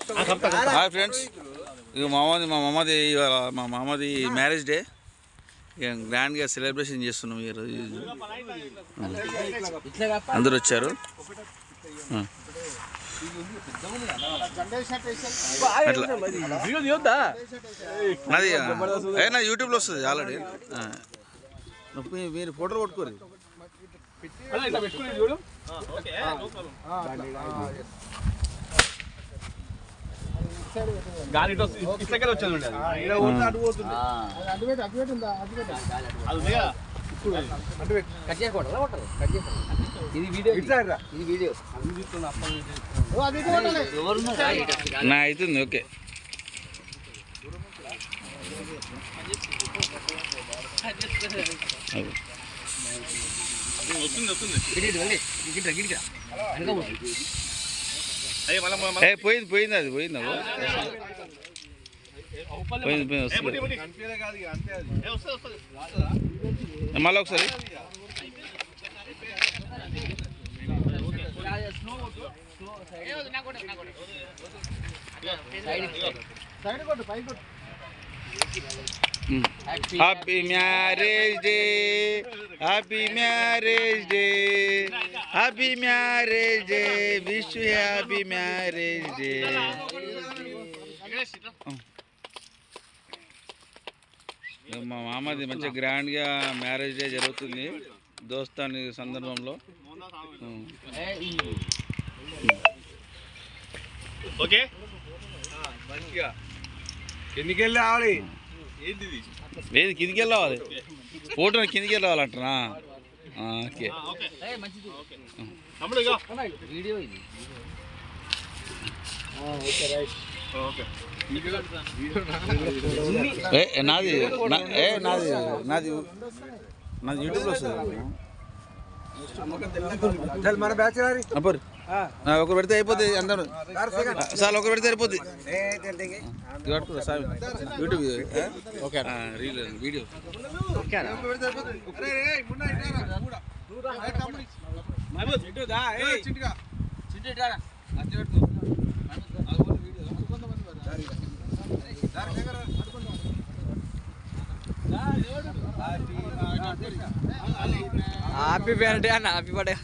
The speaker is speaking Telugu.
హాయ్ ఫ్రెండ్స్, ఇక మా మామది మ్యారేజ్ డే. ఇక గ్రాండ్గా సెలబ్రేషన్ చేస్తున్నాం ఈరోజు. అందరూ వచ్చారు. నాది నా యూట్యూబ్లో వస్తుంది ఆల్రెడీ. మీరు ఫోటోలు కొట్టుకోరు. నా అవుతుంది. ఓకే, పోయింది పోయింది అది పోయింది పోయింది వస్తుంది మళ్ళీ ఒకసారి. Happy marriage day, happy marriage day, happy marriage day, wish you happy marriage day. మా మామది మంచిగా గ్రాండ్గా మ్యారేజ్ డే జరుగుతుంది దోస్తాని సందర్భంలో. ఓకే, మంచిగా కిందికి వెళ్ళి రావాలి. లేదు, కిందికి వెళ్ళాలి. ఫోటో కిందికి వెళ్ళాలంటనా? ఓకే, నాది నాది నాది నాది యూట్యూబ్లో వస్తుంది. ఒకరు పెడితే అయిపోతుంది అందరూ. సార్ ఒకరు పెడితే అయిపోతుంది. Sir YouTube reel video happy birthday అన్న, హ్యాపీ బర్త్డే.